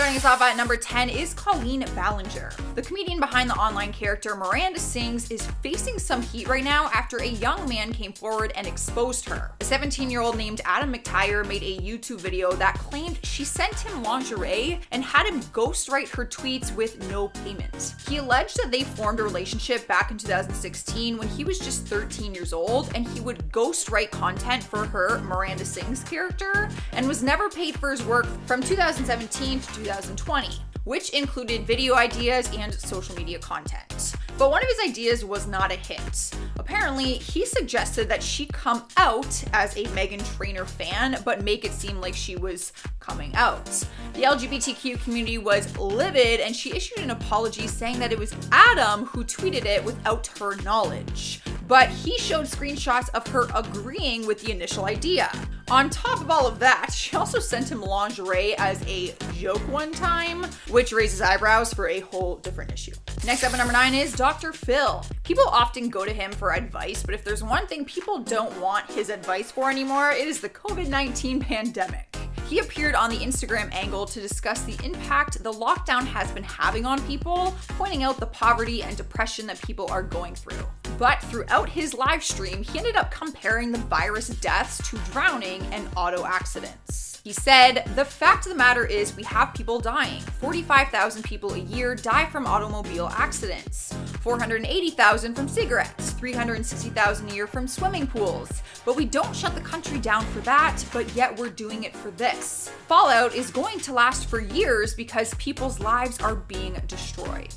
Starting us off at number 10 is Colleen Ballinger. The comedian behind the online character Miranda Sings is facing some heat right now after a young man came forward and exposed her. A 17-year-old named Adam McTire made a YouTube video that claimed she sent him lingerie and had him ghostwrite her tweets with no payment. He alleged that they formed a relationship back in 2016 when he was just 13 years old, and he would ghostwrite content for her Miranda Sings character and was never paid for his work from 2017 to 2020, which included video ideas and social media content. But one of his ideas was not a hit. Apparently, he suggested that she come out as a Meghan Trainor fan, but make it seem like she was coming out. The LGBTQ community was livid, and she issued an apology saying that it was Adam who tweeted it without her knowledge. But he showed screenshots of her agreeing with the initial idea. On top of all of that, she also sent him lingerie as a joke one time, which raises eyebrows for a whole different issue. Next up at number 9 is Dr. Phil. People often go to him for advice, but if there's one thing people don't want his advice for anymore, it is the COVID-19 pandemic. He appeared on the Instagram angle to discuss the impact the lockdown has been having on people, pointing out the poverty and depression that people are going through. But throughout his live stream, he ended up comparing the virus deaths to drowning and auto accidents. He said, "The fact of the matter is we have people dying. 45,000 people a year die from automobile accidents, 480,000 from cigarettes, 360,000 a year from swimming pools. But we don't shut the country down for that, but yet we're doing it for this. Fallout is going to last for years because people's lives are being destroyed."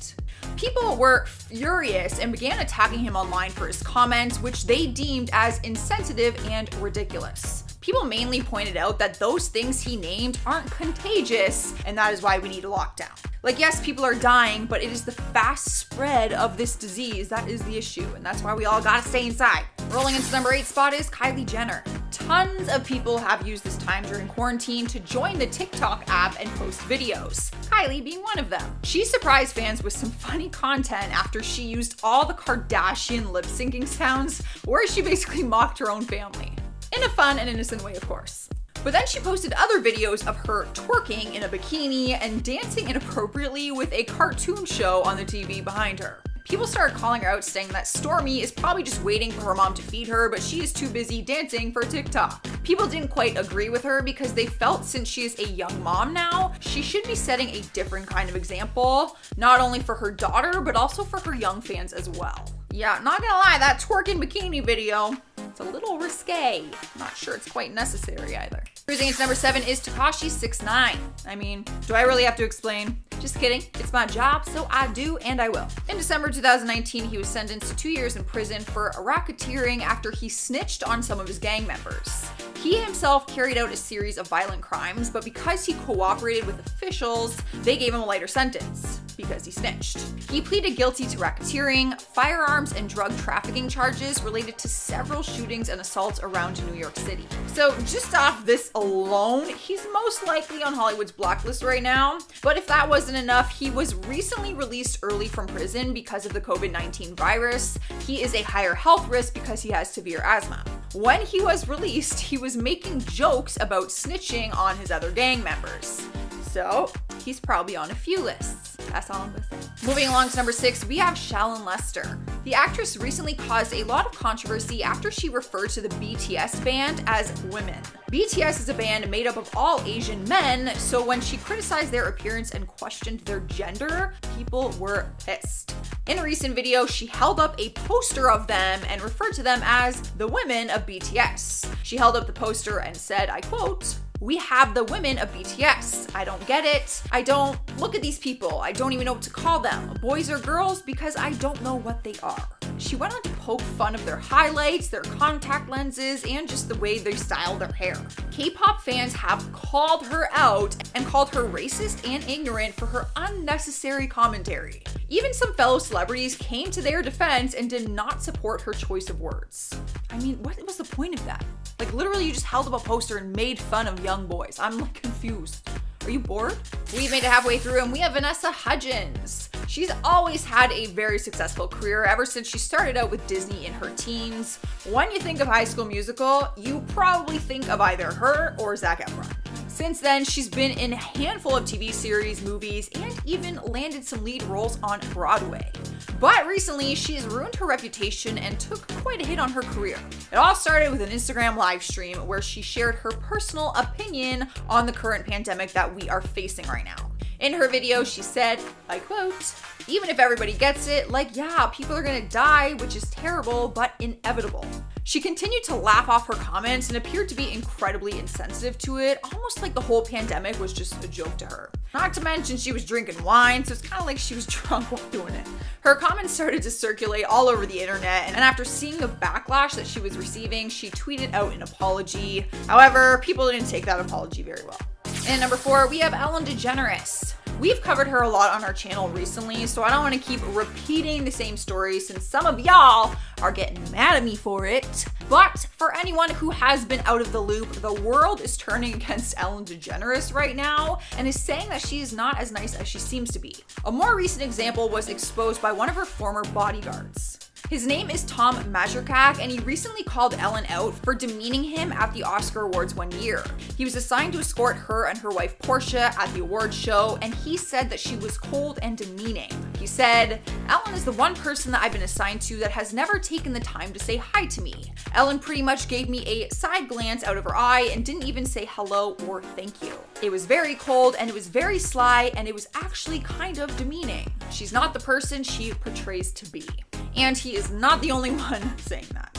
People were furious and began attacking him online for his comments, which they deemed as insensitive and ridiculous. People mainly pointed out that those things he named aren't contagious, and that is why we need a lockdown. Like, yes, people are dying, but it is the fast spread of this disease that is the issue, and that's why we all gotta stay inside. Rolling into number 8 spot is Kylie Jenner. Tons of people have used this time during quarantine to join the TikTok app and post videos, Kylie being one of them. She surprised fans with some funny content after she used all the Kardashian lip syncing sounds, where she basically mocked her own family. In a fun and innocent way, of course. But then she posted other videos of her twerking in a bikini and dancing inappropriately with a cartoon show on the TV behind her. People started calling her out, saying that Stormi is probably just waiting for her mom to feed her, but she is too busy dancing for TikTok. People didn't quite agree with her because they felt since she is a young mom now, she should be setting a different kind of example, not only for her daughter, but also for her young fans as well. Yeah, not gonna lie, that twerking bikini video, it's a little risque. Not sure it's quite necessary either. Cruising into number 7 is Tekashi 6ix9ine. I mean, do I really have to explain? Just kidding. It's my job, so I do and I will. In December 2019, he was sentenced to 2 years in prison for racketeering after he snitched on some of his gang members. He himself carried out a series of violent crimes, but because he cooperated with officials, they gave him a lighter sentence because he snitched. He pleaded guilty to racketeering, firearms, and drug trafficking charges related to several shootings and assaults around New York City. So just off this alone, he's most likely on Hollywood's blacklist right now. But if that wasn't enough, he was recently released early from prison because of the COVID-19 virus. He is a higher health risk because he has severe asthma. When he was released, he was making jokes about snitching on his other gang members. So he's probably on a few lists. That's all I'm gonna say. Moving along to number 6, we have Shallon Lester. The actress recently caused a lot of controversy after she referred to the BTS band as women. BTS is a band made up of all Asian men, so when she criticized their appearance and questioned their gender, people were pissed. In a recent video, she held up a poster of them and referred to them as the women of BTS. She held up the poster and said, I quote, "We have the women of BTS. I don't get it. I don't look at these people. I don't even know what to call them. Boys or girls, because I don't know what they are." She went on to poke fun of their highlights, their contact lenses, and just the way they style their hair. K-pop fans have called her out and called her racist and ignorant for her unnecessary commentary. Even some fellow celebrities came to their defense and did not support her choice of words. I mean, what was the point of that? Like, literally, you just held up a poster and made fun of young boys. I'm like confused. Are you bored? We've made it halfway through and we have Vanessa Hudgens. She's always had a very successful career ever since she started out with Disney in her teens. When you think of High School Musical, you probably think of either her or Zac Efron. Since then, she's been in a handful of TV series, movies, and even landed some lead roles on Broadway. But recently, she's ruined her reputation and took quite a hit on her career. It all started with an Instagram live stream where she shared her personal opinion on the current pandemic that we are facing right now. In her video, she said, I quote, "Even if everybody gets it, like, yeah, people are gonna die, which is terrible, but inevitable." She continued to laugh off her comments and appeared to be incredibly insensitive to it, almost like the whole pandemic was just a joke to her. Not to mention she was drinking wine, so it's kind of like she was drunk while doing it. Her comments started to circulate all over the internet, and after seeing the backlash that she was receiving, she tweeted out an apology. However, people didn't take that apology very well. And number 4, we have Eleen DeGeneres. We've covered her a lot on our channel recently, so I don't want to keep repeating the same story since some of y'all are getting mad at me for it. But for anyone who has been out of the loop, the world is turning against Eleen DeGeneres right now and is saying that she is not as nice as she seems to be. A more recent example was exposed by one of her former bodyguards. His name is Tom Majorkak, and he recently called Eleen out for demeaning him at the Oscar Awards one year. He was assigned to escort her and her wife Portia at the awards show, and he said that she was cold and demeaning. He said, "Eleen is the one person that I've been assigned to that has never taken the time to say hi to me. Eleen pretty much gave me a side glance out of her eye and didn't even say hello or thank you. It was very cold and it was very sly and it was actually kind of demeaning. She's not the person she portrays to be." And he is not the only one saying that.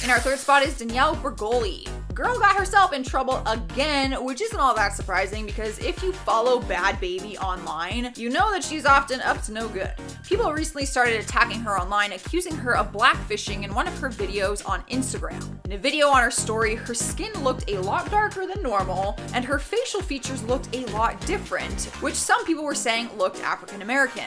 And our third spot is Danielle Bregoli. Girl got herself in trouble again, which isn't all that surprising because if you follow Bad Baby online, you know that she's often up to no good. People recently started attacking her online, accusing her of blackfishing in one of her videos on Instagram. In a video on her story, her skin looked a lot darker than normal, and her facial features looked a lot different, which some people were saying looked African American.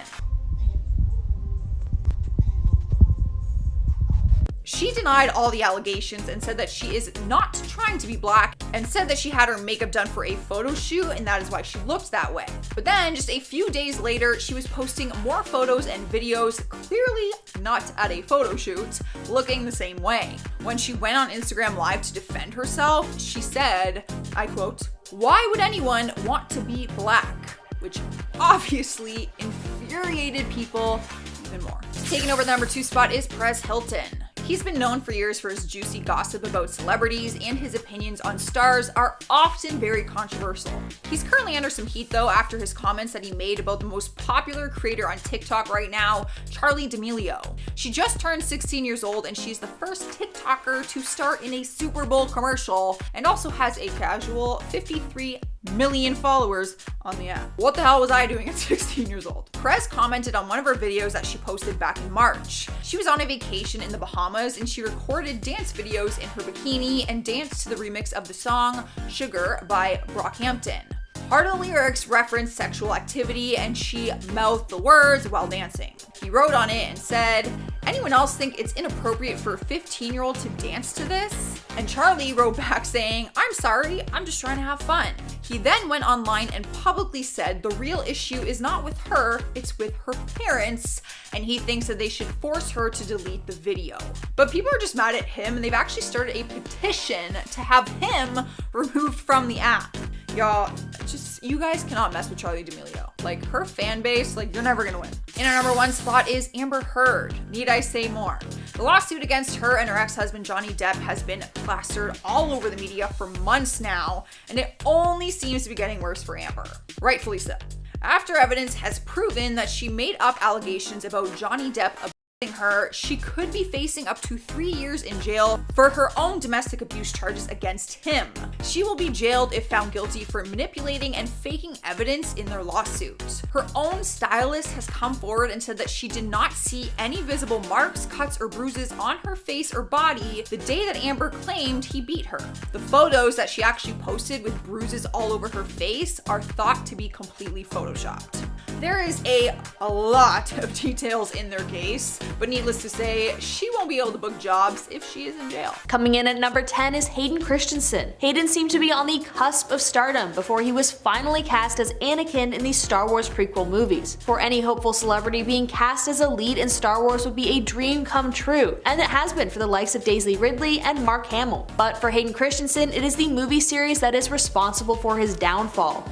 She denied all the allegations and said that she is not trying to be black and said that she had her makeup done for a photo shoot and that is why she looked that way. But then just a few days later, she was posting more photos and videos, clearly not at a photo shoot, looking the same way. When she went on Instagram Live to defend herself, she said, I quote, "Why would anyone want to be black?" Which obviously infuriated people even more. Taking over the number 2 spot is Perez Hilton. He's been known for years for his juicy gossip about celebrities, and his opinions on stars are often very controversial. He's currently under some heat though after his comments that he made about the most popular creator on TikTok right now, Charli D'Amelio. She just turned 16 years old and she's the first TikToker to star in a Super Bowl commercial and also has a casual 53 million followers on the app. What the hell was I doing at 16 years old? Perez commented on one of her videos that she posted back in March. She was on a vacation in the Bahamas and she recorded dance videos in her bikini and danced to the remix of the song Sugar by Brockhampton. Part of the lyrics referenced sexual activity and she mouthed the words while dancing. He wrote on it and said, "Anyone else think it's inappropriate for a 15-year-old to dance to this?" And Charli wrote back saying, "I'm sorry, I'm just trying to have fun." He then went online and publicly said the real issue is not with her, it's with her parents, and he thinks that they should force her to delete the video. But people are just mad at him and they've actually started a petition to have him removed from the app. Y'all, you guys cannot mess with Charli D'Amelio. Like, her fan base, you're never gonna win. In our number 1 spot is Amber Heard. Need I say more? The lawsuit against her and her ex-husband Johnny Depp has been plastered all over the media for months now, and it only seems to be getting worse for Amber. Rightfully so. After evidence has proven that she made up allegations about Johnny Depp her, she could be facing up to 3 years in jail for her own domestic abuse charges against him. She will be jailed if found guilty for manipulating and faking evidence in their lawsuit. Her own stylist has come forward and said that she did not see any visible marks, cuts, or bruises on her face or body the day that Amber claimed he beat her. The photos that she actually posted with bruises all over her face are thought to be completely photoshopped. There is a lot of details in their case, but needless to say, she won't be able to book jobs if she is in jail. Coming in at number 10 is Hayden Christensen. Hayden seemed to be on the cusp of stardom before he was finally cast as Anakin in the Star Wars prequel movies. For any hopeful celebrity, being cast as a lead in Star Wars would be a dream come true, and it has been for the likes of Daisy Ridley and Mark Hamill. But for Hayden Christensen, it is the movie series that is responsible for his downfall.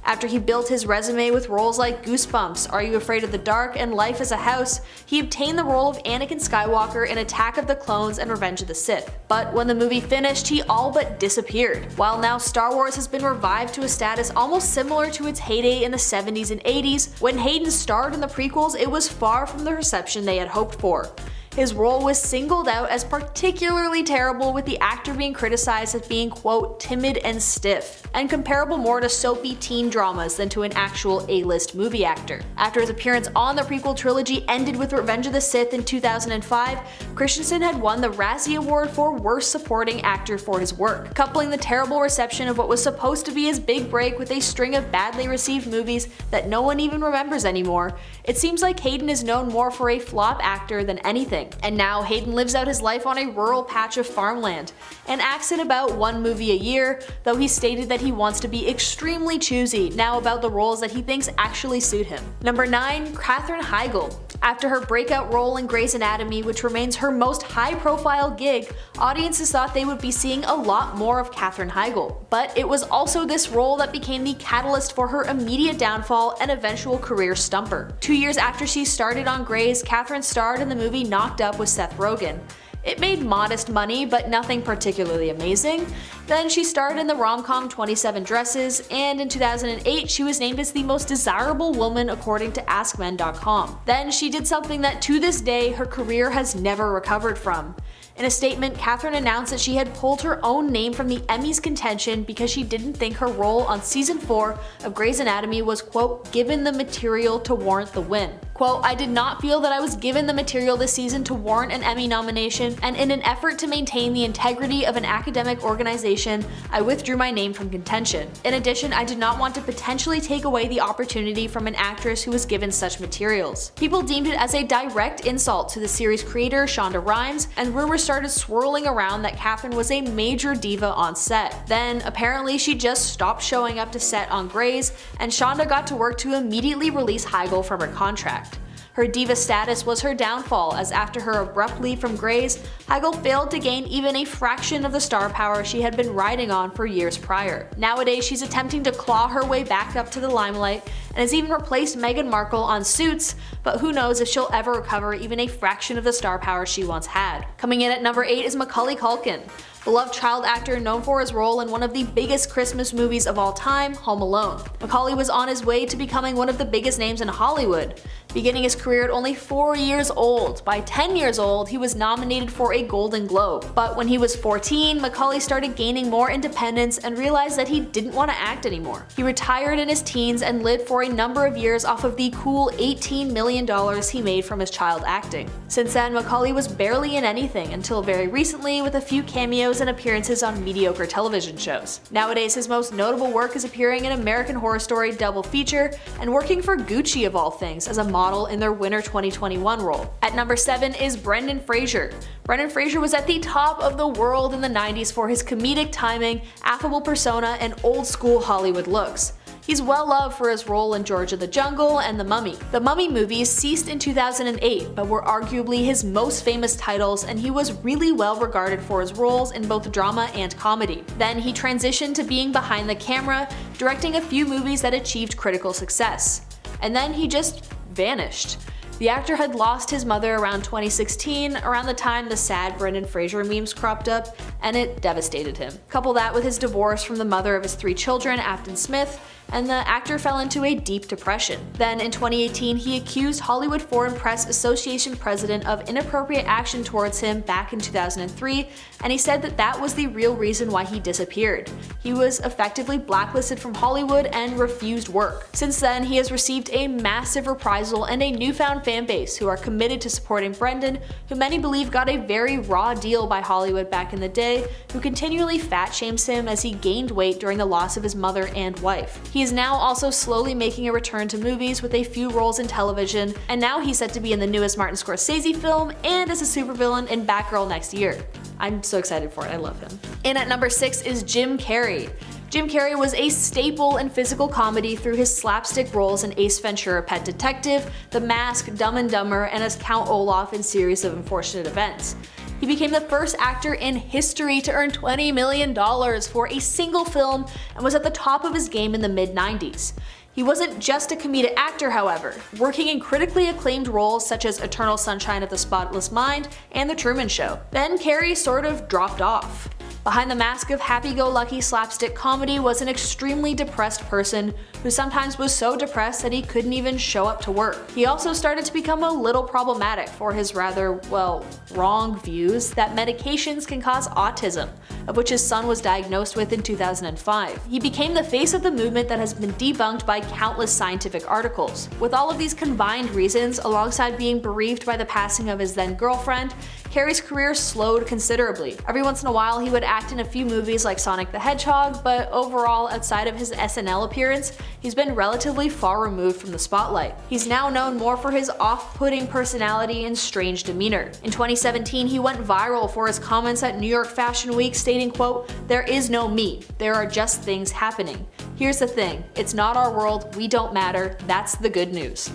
After he built his resume with roles like Goosebumps, Are You Afraid of the Dark, and Life as a House, he obtained the role of Anakin Skywalker in Attack of the Clones and Revenge of the Sith. But when the movie finished, he all but disappeared. While now Star Wars has been revived to a status almost similar to its heyday in the 70s and 80s, when Hayden starred in the prequels, it was far from the reception they had hoped for. His role was singled out as particularly terrible, with the actor being criticized as being, quote, timid and stiff, and comparable more to soapy teen dramas than to an actual A-list movie actor. After his appearance on the prequel trilogy ended with Revenge of the Sith in 2005, Christensen had won the Razzie Award for Worst Supporting Actor for his work. Coupling the terrible reception of what was supposed to be his big break with a string of badly received movies that no one even remembers anymore, it seems like Hayden is known more for a flop actor than anything. And now Hayden lives out his life on a rural patch of farmland, and acts in about one movie a year, though he stated that he wants to be extremely choosy now about the roles that he thinks actually suit him. Number 9. Katherine Heigl. After her breakout role in Grey's Anatomy, which remains her most high-profile gig, audiences thought they would be seeing a lot more of Katherine Heigl. But it was also this role that became the catalyst for her immediate downfall and eventual career stumper. 2 years after she started on Grey's, Katherine starred in the movie Knocked Up with Seth Rogen. It made modest money, but nothing particularly amazing. Then she starred in the rom-com 27 Dresses, and in 2008 she was named as the most desirable woman according to AskMen.com. Then she did something that to this day her career has never recovered from. In a statement, Katherine announced that she had pulled her own name from the Emmys contention because she didn't think her role on season 4 of Grey's Anatomy was, quote, given the material to warrant the win. Quote, I did not feel that I was given the material this season to warrant an Emmy nomination, and in an effort to maintain the integrity of an academic organization, I withdrew my name from contention. In addition, I did not want to potentially take away the opportunity from an actress who was given such materials. People deemed it as a direct insult to the series creator Shonda Rhimes, and rumors started swirling around that Katherine was a major diva on set. Then, apparently she just stopped showing up to set on Grey's, and Shonda got to work to immediately release Heigl from her contract. Her diva status was her downfall, as after her abrupt leave from Grey's, Heigl failed to gain even a fraction of the star power she had been riding on for years prior. Nowadays, she's attempting to claw her way back up to the limelight, and has even replaced Meghan Markle on Suits, but who knows if she'll ever recover even a fraction of the star power she once had. Coming in at number 8 is Macaulay Culkin. Beloved child actor known for his role in one of the biggest Christmas movies of all time, Home Alone. Macaulay was on his way to becoming one of the biggest names in Hollywood. Beginning his career at only 4 years old, by 10 years old he was nominated for a Golden Globe. But when he was 14, Macaulay started gaining more independence and realized that he didn't want to act anymore. He retired in his teens and lived for a number of years off of the cool $18 million he made from his child acting. Since then, Macaulay was barely in anything until very recently, with a few cameos and appearances on mediocre television shows. Nowadays, his most notable work is appearing in American Horror Story double feature and working for Gucci of all things as a model in their Winter 2021 role. At number 7 is Brendan Fraser. Brendan Fraser was at the top of the world in the 90s for his comedic timing, affable persona, and old-school Hollywood looks. He's well loved for his role in George of the Jungle and The Mummy. The Mummy movies ceased in 2008, but were arguably his most famous titles, and he was really well regarded for his roles in both drama and comedy. Then he transitioned to being behind the camera, directing a few movies that achieved critical success. And then he just vanished. The actor had lost his mother around 2016, around the time the sad Brendan Fraser memes cropped up, and it devastated him. Couple that with his divorce from the mother of his 3 children, Afton Smith, and the actor fell into a deep depression. Then in 2018, he accused Hollywood Foreign Press Association president of inappropriate action towards him back in 2003, and he said that that was the real reason why he disappeared. He was effectively blacklisted from Hollywood and refused work. Since then, he has received a massive reprisal and a newfound fan base who are committed to supporting Brendan, who many believe got a very raw deal by Hollywood back in the day, who continually fat shames him as he gained weight during the loss of his mother and wife. He He is now also slowly making a return to movies with a few roles in television, and now he's set to be in the newest Martin Scorsese film and as a supervillain in Batgirl next year. I'm so excited for it, I love him. And at number 6 is Jim Carrey. Jim Carrey was a staple in physical comedy through his slapstick roles in Ace Ventura: Pet Detective, The Mask, Dumb and Dumber, and as Count Olaf in Series of Unfortunate Events. He became the first actor in history to earn $20 million for a single film and was at the top of his game in the mid-90s. He wasn't just a comedic actor, however, working in critically acclaimed roles such as Eternal Sunshine of the Spotless Mind and The Truman Show. Then Carrey sort of dropped off. Behind the mask of happy-go-lucky slapstick comedy was an extremely depressed person who sometimes was so depressed that he couldn't even show up to work. He also started to become a little problematic for his rather, well, wrong views that medications can cause autism, of which his son was diagnosed with in 2005. He became the face of the movement that has been debunked by countless scientific articles. With all of these combined reasons, alongside being bereaved by the passing of his then girlfriend, Carrey's career slowed considerably. Every once in a while he would act in a few movies like Sonic the Hedgehog, but overall, outside of his SNL appearance, he's been relatively far removed from the spotlight. He's now known more for his off-putting personality and strange demeanor. In 2017, he went viral for his comments at New York Fashion Week stating, quote, "There is no me, there are just things happening. Here's the thing, it's not our world, we don't matter, that's the good news."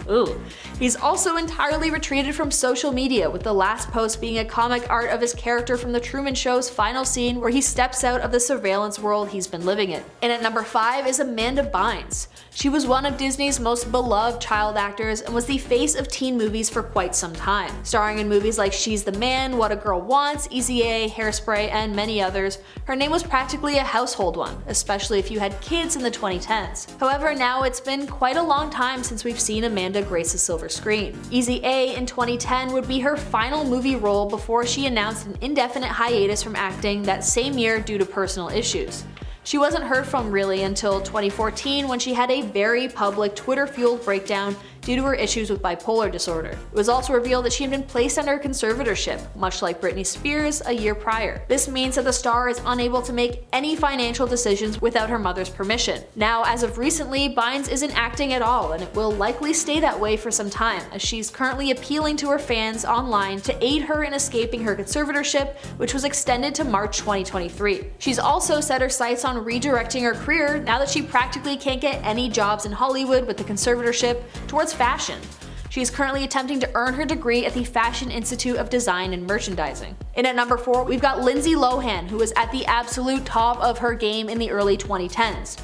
Ooh. He's also entirely retreated from social media, with the last post being a comic art of his character from The Truman Show's final scene where he steps out of the surveillance world he's been living in. And at number 5 is Amanda Bynes. She was one of Disney's most beloved child actors and was the face of teen movies for quite some time. Starring in movies like She's the Man, What a Girl Wants, Easy A, Hairspray, and many others, her name was practically a household one, especially if you had kids in the 2010s. However, now it's been quite a long time since we've seen Amanda grace the silver screen. Easy A in 2010 would be her final movie role before she announced an indefinite hiatus from acting that same year due to personal issues. She wasn't heard from really until 2014 when she had a very public Twitter-fueled breakdown due to her issues with bipolar disorder. It was also revealed that she had been placed under conservatorship, much like Britney Spears a year prior. This means that the star is unable to make any financial decisions without her mother's permission. Now, as of recently, Bynes isn't acting at all, and it will likely stay that way for some time, as she's currently appealing to her fans online to aid her in escaping her conservatorship, which was extended to March 2023. She's also set her sights on redirecting her career now that she practically can't get any jobs in Hollywood with the conservatorship towards fashion. She is currently attempting to earn her degree at the Fashion Institute of Design and Merchandising. And at number 4, we've got Lindsay Lohan, who was at the absolute top of her game in the early 2010s.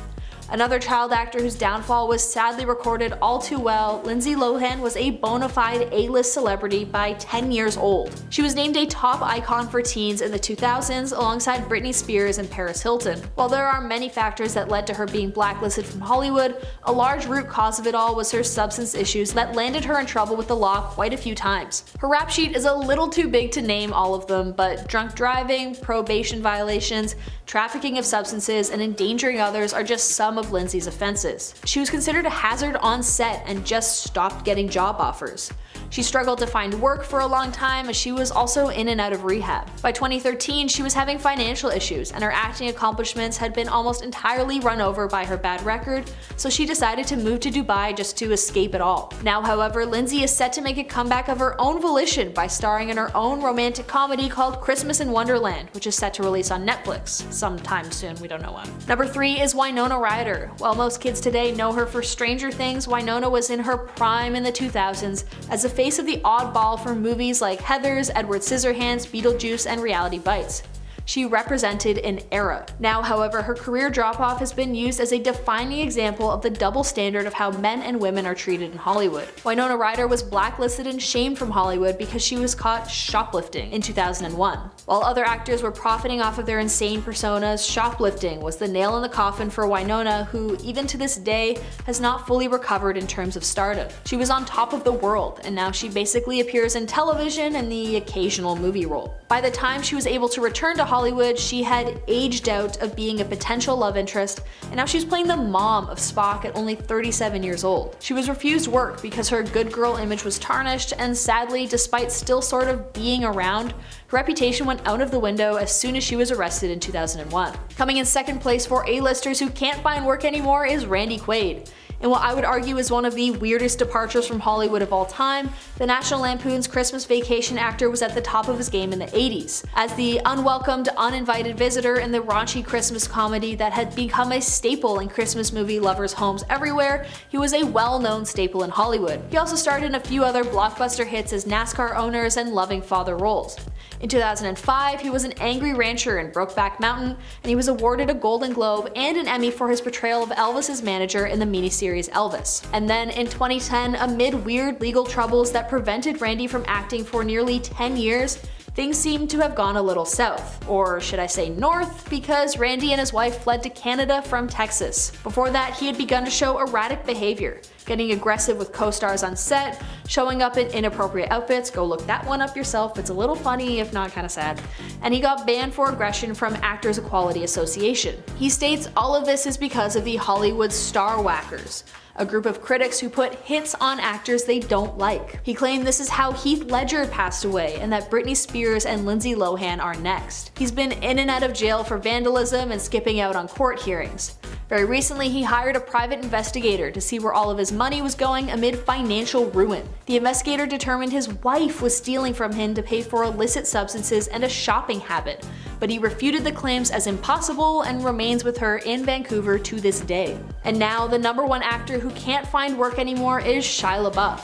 Another child actor whose downfall was sadly recorded all too well, Lindsay Lohan was a bona fide A-list celebrity by 10 years old. She was named a top icon for teens in the 2000s alongside Britney Spears and Paris Hilton. While there are many factors that led to her being blacklisted from Hollywood, a large root cause of it all was her substance issues that landed her in trouble with the law quite a few times. Her rap sheet is a little too big to name all of them, but drunk driving, probation violations, trafficking of substances, and endangering others are just some of Lindsay's offenses. She was considered a hazard on set and just stopped getting job offers. She struggled to find work for a long time as she was also in and out of rehab. By 2013, she was having financial issues and her acting accomplishments had been almost entirely run over by her bad record, so she decided to move to Dubai just to escape it all. Now, however, Lindsay is set to make a comeback of her own volition by starring in her own romantic comedy called Christmas in Wonderland, which is set to release on Netflix sometime soon, we don't know when. Number 3 is Winona Ryder. While most kids today know her for Stranger Things, Winona was in her prime in the 2000s as the face of the oddball for movies like Heathers, Edward Scissorhands, Beetlejuice, and Reality Bites. She represented an era. Now, however, her career drop-off has been used as a defining example of the double standard of how men and women are treated in Hollywood. Winona Ryder was blacklisted and shamed from Hollywood because she was caught shoplifting in 2001. While other actors were profiting off of their insane personas, shoplifting was the nail in the coffin for Winona, who, even to this day, has not fully recovered in terms of stardom. She was on top of the world, and now she basically appears in television and the occasional movie role. By the time she was able to return to Hollywood, Hollywood, she had aged out of being a potential love interest, and now she's playing the mom of Spock at only 37 years old. She was refused work because her good girl image was tarnished, and sadly, despite still sort of being around, her reputation went out of the window as soon as she was arrested in 2001. Coming in second place for A-listers who can't find work anymore is Randy Quaid. In what I would argue is one of the weirdest departures from Hollywood of all time, the National Lampoon's Christmas Vacation actor was at the top of his game in the 80s. As the unwelcomed, uninvited visitor in the raunchy Christmas comedy that had become a staple in Christmas movie lovers' homes everywhere, he was a well-known staple in Hollywood. He also starred in a few other blockbuster hits as NASCAR owners and loving father roles. In 2005, he was an angry rancher in Brokeback Mountain, and he was awarded a Golden Globe and an Emmy for his portrayal of Elvis's manager in the miniseries Elvis. And then in 2010, amid weird legal troubles that prevented Randy from acting for nearly 10 years, things seemed to have gone a little south, or should I say north, because Randy and his wife fled to Canada from Texas. Before that, he had begun to show erratic behavior, getting aggressive with co-stars on set, showing up in inappropriate outfits, go look that one up yourself, it's a little funny if not kinda sad, and he got banned for aggression from Actors Equality Association. He states all of this is because of the Hollywood Star Whackers, a group of critics who put hits on actors they don't like. He claimed this is how Heath Ledger passed away and that Britney Spears and Lindsay Lohan are next. He's been in and out of jail for vandalism and skipping out on court hearings. Very recently, he hired a private investigator to see where all of his money was going amid financial ruin. The investigator determined his wife was stealing from him to pay for illicit substances and a shopping habit, but he refuted the claims as impossible and remains with her in Vancouver to this day. And now, the #1 actor who can't find work anymore is Shia LaBeouf.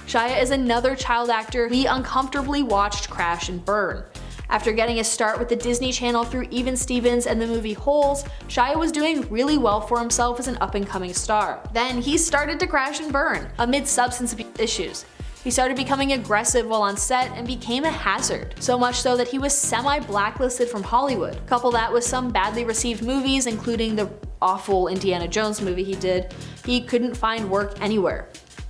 Shia is another child actor we uncomfortably watched crash and burn. After getting a start with the Disney Channel through Even Stevens and the movie Holes, Shia was doing really well for himself as an up-and-coming star. Then he started to crash and burn amid substance abuse issues. He started becoming aggressive while on set and became a hazard, so much so that he was semi-blacklisted from Hollywood. Couple that with some badly received movies, including the awful Indiana Jones movie he did, he couldn't find work anywhere.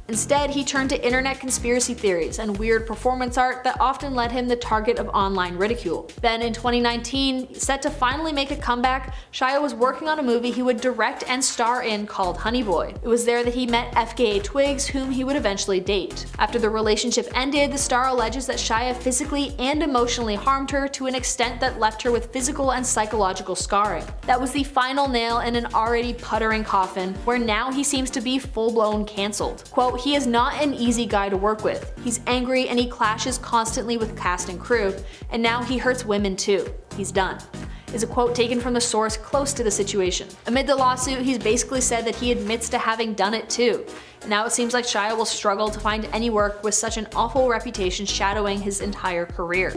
Instead, he turned to internet conspiracy theories and weird performance art that often led him the target of online ridicule. Then in 2019, set to finally make a comeback, Shia was working on a movie he would direct and star in called Honey Boy. It was there that he met FKA Twigs, whom he would eventually date. After the relationship ended, the star alleges that Shia physically and emotionally harmed her to an extent that left her with physical and psychological scarring. That was the final nail in an already puttering coffin, where now he seems to be full-blown cancelled. Quote, "He is not an easy guy to work with. He's angry and he clashes constantly with cast and crew, and now he hurts women too. He's done," is a quote taken from the source close to the situation. Amid the lawsuit, he's basically said that he admits to having done it too. And now it seems like Shia will struggle to find any work with such an awful reputation shadowing his entire career.